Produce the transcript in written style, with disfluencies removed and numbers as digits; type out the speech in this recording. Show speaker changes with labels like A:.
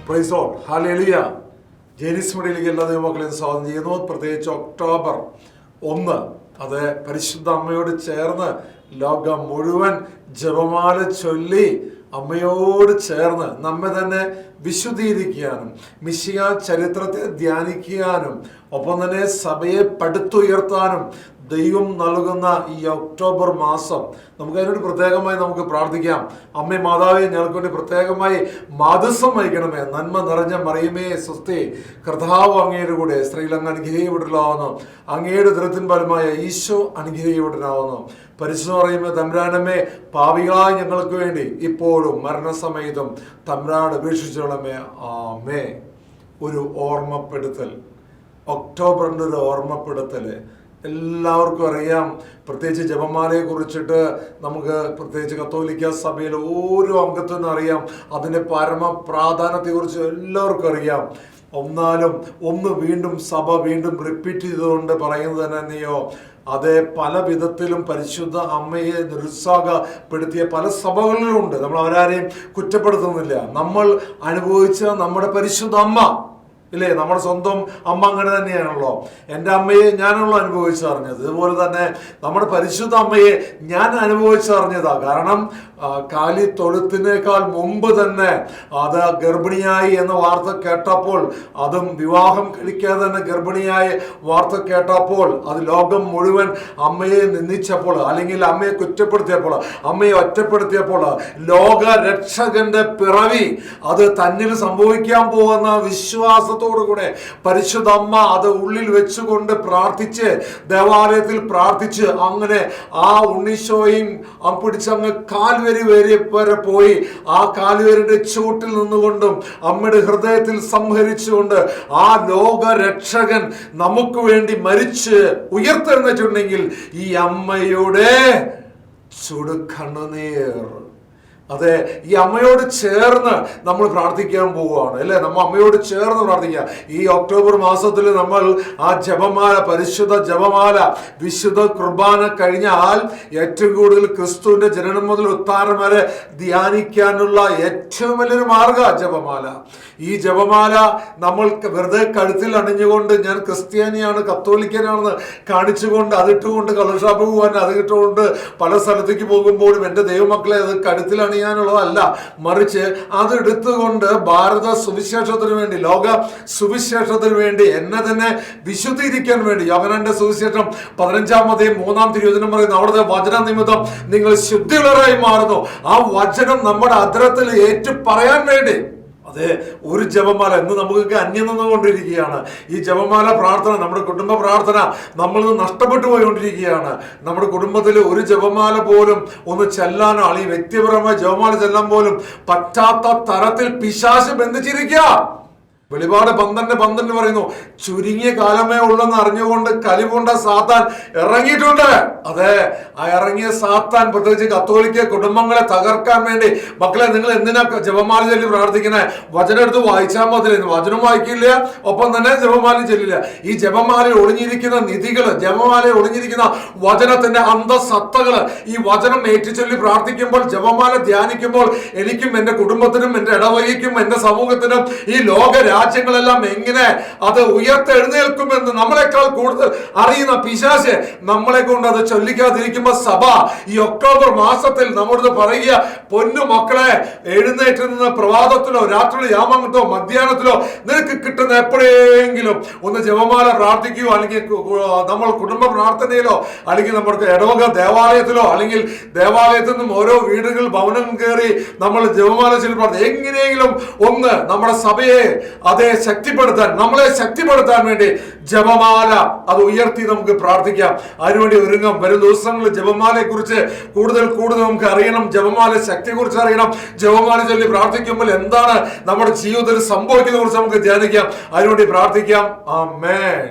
A: Praise Lord, hallelujah. ജെനിസ് മീഡിയയിലേക്ക് എല്ലാ ദൈവമക്കളെയും സ്വാഗതം ചെയ്യുന്നു. പ്രത്യേകിച്ച് ഒക്ടോബർ 1 അത് പരിശുദ്ധ അമ്മയോട് ചേർന്ന് ലോകം മുഴുവൻ ജപമാല ചൊല്ലി അമ്മയോട് ചേർന്ന് നമ്മെ തന്നെ വിശുദ്ധീകരിക്കാനും മിശിഹ ചരിത്രത്തെ ധ്യാനിക്കാനും ഒപ്പം തന്നെ സഭയെ പടുത്തുയർത്താനും ദൈവം നൽകുന്ന ഈ ഒക്ടോബർ മാസം നമുക്ക് അതിനോട് പ്രത്യേകമായി നമുക്ക് പ്രാർത്ഥിക്കാം. അമ്മേ മാതാവേ, ഞങ്ങൾക്ക് വേണ്ടി പ്രത്യേകമായി മാധ്യസ്ഥം വഹിക്കണമേ. നന്മ നിറഞ്ഞ മറിയമേ സ്വസ്തി, കർത്താവ് അങ്ങയുടെ കൂടെ സ്ത്രീകൾ അങ്ങ് അനുഗ്രഹിക്കപ്പെട്ടിട്ടുള്ളതാവുന്നു. അങ്ങയുടെ ദൃത്തിൻ ഫലമായ ഈശോ അനുഗ്രഹിക്കപ്പെട്ടിട്ടാവുന്നു. പരിശുദ്ധ പറയുമ്പോ തമ്പുരാനമ്മേ, പാപികളായ ഞങ്ങൾക്ക് വേണ്ടി ഇപ്പോഴും മരണസമയത്തും തമ്പുരാനോട് അപേക്ഷിച്ചോളമേ. ആമേ. ഒരു ഓർമ്മപ്പെടുത്തൽ, ഒക്ടോബറിൻ്റെ ഒരു ഓർമ്മപ്പെടുത്തൽ എല്ലാവർക്കും അറിയാം. പ്രത്യേകിച്ച് ജപമാലയെ കുറിച്ചിട്ട് നമുക്ക് പ്രത്യേകിച്ച് കത്തോലിക്ക സഭയിലെ ഓരോ അംഗത്തിനും അറിയാം. അതിൻ്റെ പരമ പ്രാധാന്യത്തെക്കുറിച്ച് എല്ലാവർക്കും അറിയാം. എന്നാലും വീണ്ടും സഭ വീണ്ടും റിപ്പീറ്റ് ചെയ്തുകൊണ്ട് പറയുന്നത് തന്നെയോ, അത് പല വിധത്തിലും പരിശുദ്ധ അമ്മയെ നിരുത്സാഹപ്പെടുത്തിയ പല സഭകളിലും ഉണ്ട്. നമ്മൾ അവരാരെയും കുറ്റപ്പെടുത്തുന്നില്ല. നമ്മൾ അനുഭവിച്ച നമ്മുടെ പരിശുദ്ധ അമ്മ ഇല്ലേ, നമ്മുടെ സ്വന്തം അമ്മ അങ്ങനെ തന്നെയാണല്ലോ. എൻ്റെ അമ്മയെ ഞാനാണല്ലോ അനുഭവിച്ചറിഞ്ഞത്. ഇതുപോലെ തന്നെ നമ്മുടെ പരിശുദ്ധ അമ്മയെ ഞാൻ അനുഭവിച്ചറിഞ്ഞതാ. കാരണം കാലി തൊഴുത്തിനേക്കാൾ മുമ്പ് തന്നെ അത് ഗർഭിണിയായി എന്ന വാർത്ത കേട്ടപ്പോൾ, അതും വിവാഹം കഴിക്കാതെ തന്നെ ഗർഭിണിയായ വാർത്ത കേട്ടപ്പോൾ, അത് ലോകം മുഴുവൻ അമ്മയെ നിന്ദിച്ചപ്പോൾ, അല്ലെങ്കിൽ അമ്മയെ കുറ്റപ്പെടുത്തിയപ്പോൾ, അമ്മയെ ഒറ്റപ്പെടുത്തിയപ്പോൾ, ലോക രക്ഷകന്റെ പിറവി അത് തന്നിൽ സംഭവിക്കാൻ പോകുന്ന വിശ്വാസത്തോടുകൂടെ പരിശുദ്ധ അമ്മ അത് ഉള്ളിൽ വെച്ചുകൊണ്ട് പ്രാർത്ഥിച്ച്, ദേവാലയത്തിൽ പ്രാർത്ഥിച്ച്, അങ്ങനെ ആ ഉണ്ണീശോയും പിടിച്ചങ്ങ് കാൽവരി വരെ പോയി ആ കാൽവരിയുടെ ചൂട്ടിൽ നിന്നുകൊണ്ടും അമ്മയുടെ ഹൃദയത്തിൽ സംഹരിച്ചുകൊണ്ട് ആ ലോക രക്ഷകൻ നമുക്ക് വേണ്ടി മരിച്ച് ഉയർത്തെഴുന്നേറ്റുണ്ടെങ്കിൽ ഈ അമ്മയുടെ ചുടുകണ്ണുനീർ, അതെ, ഈ അമ്മയോട് ചേർന്ന് നമ്മൾ പ്രാർത്ഥിക്കാൻ പോവുകയാണ് അല്ലേ. നമ്മൾ അമ്മയോട് ചേർന്ന് പ്രാർത്ഥിക്കുക. ഈ ഒക്ടോബർ മാസത്തിൽ നമ്മൾ ആ ജപമാല, പരിശുദ്ധ ജപമാല, വിശുദ്ധ കുർബാന കഴിഞ്ഞാൽ ഏറ്റവും കൂടുതൽ ക്രിസ്തുവിന്റെ ജനനം മുതൽ ഉത്ഥാനം വരെ ധ്യാനിക്കാനുള്ള ഏറ്റവും വലിയൊരു മാർഗ ജപമാല. ഈ ജപമാല നമ്മൾ വെറുതെ കഴുത്തിൽ അണിഞ്ഞുകൊണ്ട് ഞാൻ ക്രിസ്ത്യാനിയാണ്, കത്തോലിക്കനാണെന്ന് കാണിച്ചുകൊണ്ട് അതിട്ടുകൊണ്ട് കള്ളുഷാപ്പ് പോകാൻ അതിട്ടുകൊണ്ട് പല സ്ഥലത്തേക്ക് പോകുമ്പോഴും എൻ്റെ ദൈവമക്കളെ അത് കഴുത്തിൽ അണിയാനുള്ളതല്ല. മറിച്ച് അത് എടുത്തുകൊണ്ട് ഭാരത സുവിശേഷത്തിന് വേണ്ടി, ലോക സുവിശേഷത്തിന് വേണ്ടി, എന്നെ തന്നെ വിശുദ്ധീകരിക്കാൻ വേണ്ടി, യോഹന്നാന്റെ സുവിശേഷം 15-3 തിരുവചനം പറയുന്നു, അവിടുത്തെ വചന നിമിത്തം നിങ്ങൾ ശുദ്ധിയുള്ളവരായി മാറുന്നു. ആ വചനം നമ്മുടെ അധരത്തിൽ ഏറ്റു പറയാൻ വേണ്ടി, അതെ, ഒരു ജപമാല എന്ന് നമുക്കൊക്കെ അന്യം നിന്നുകൊണ്ടിരിക്കുകയാണ്. ഈ ജപമാല പ്രാർത്ഥന, നമ്മുടെ കുടുംബ പ്രാർത്ഥന നമ്മളിൽ നിന്ന് നഷ്ടപ്പെട്ടു പോയിക്കൊണ്ടിരിക്കുകയാണ്. നമ്മുടെ കുടുംബത്തിൽ ഒരു ജപമാല പോലും ഒന്ന് ചെല്ലാനോ അല്ലെങ്കിൽ വ്യക്തിപരമായ ജപമാല ചെല്ലാൻ പോലും പറ്റാത്ത തരത്തിൽ പിശാച് ബന്ധിച്ചിരിക്കുക. വെളിപാട് 12:12 പറയുന്നു, ചുരുങ്ങിയ കാലമേ ഉള്ളെന്ന് അറിഞ്ഞുകൊണ്ട് കലിപൂണ്ട സാത്താൻ ഇറങ്ങിയിട്ടുണ്ട്. അതെ, ആ ഇറങ്ങിയ സാത്താൻ പ്രത്യേകിച്ച് കത്തോലിക്ക കുടുംബങ്ങളെ തകർക്കാൻ വേണ്ടി, മക്കളെ നിങ്ങൾ എന്തിനാ ജപമാല ചൊല്ലി പ്രാർത്ഥിക്കണേ? വചനം എടുത്ത് വായിച്ചാൽ മതി. വചനം വായിക്കില്ല, ഒപ്പം തന്നെ ജപമാല ചൊല്ലില്ല. ഈ ജപമാലയിൽ ഒളിഞ്ഞിരിക്കുന്ന നിധികള്, ജപമാലയിൽ ഒളിഞ്ഞിരിക്കുന്ന വചനത്തിന്റെ അന്തസത്തകള്, ഈ വചനം ഏറ്റുചൊല്ലി പ്രാർത്ഥിക്കുമ്പോൾ, ജപമാല ധ്യാനിക്കുമ്പോൾ എനിക്കും എൻ്റെ കുടുംബത്തിനും എൻ്റെ ഇടവകയ്ക്കും എൻ്റെ സമൂഹത്തിനും ഈ ലോക രാജ്യങ്ങളെല്ലാം എങ്ങനെ അത് ഉയർത്തെഴുന്നേൽക്കുമെന്ന് നമ്മളെക്കാൾ കൂടുതൽ അറിയുന്ന പിശാച് നമ്മളെ കൊണ്ട് അത് ചൊല്ലിക്കാതിരിക്കുമ്പോ സഭ ഈ ഒക്ടോബർ മാസത്തിൽ നമ്മോട് പറയുക, പൊന്നു മക്കളെ, എഴുന്നേറ്റ് നിന്ന് പ്രഭാതത്തിലോ രാത്രിയിലോ യാമത്തോ മധ്യാഹ്നത്തിലോ നിനക്ക് കിട്ടുന്ന എപ്പോഴെങ്കിലും ഒന്ന് ജപമാല പ്രാർത്ഥിക്കുകയോ, അല്ലെങ്കിൽ നമ്മൾ കുടുംബ പ്രാർത്ഥനയിലോ, അല്ലെങ്കിൽ നമ്മുടെ ഇടവക ദേവാലയത്തിലോ, അല്ലെങ്കിൽ ദേവാലയത്തിൽ നിന്നും ഓരോ വീടുകൾ ഭവനം കയറി നമ്മൾ ജപമാല ചൊല്ലി പ്രാർത്ഥന, എങ്ങനെയെങ്കിലും ഒന്ന് നമ്മുടെ സഭയെ അതേ ശക്തിപ്പെടുത്താൻ, നമ്മളെ ശക്തിപ്പെടുത്താൻ വേണ്ടി ജപമാല അത് ഉയർത്തി നമുക്ക് പ്രാർത്ഥിക്കാം. അതിനുവേണ്ടി ഒരുങ്ങാം. വരും ദിവസങ്ങളിൽ ജപമാലയെ കുറിച്ച് കൂടുതൽ നമുക്ക് അറിയണം. ജപമാല ശക്തിയെ കുറിച്ച് അറിയണം. ജപമാല ചൊല്ലി പ്രാർത്ഥിക്കുമ്പോൾ എന്താണ് നമ്മുടെ ജീവിതത്തിൽ സംഭവിക്കുന്നതിനെ കുറിച്ച് നമുക്ക് ധ്യാനിക്കാം. അതിനുവേണ്ടി പ്രാർത്ഥിക്കാം. ആമേൻ.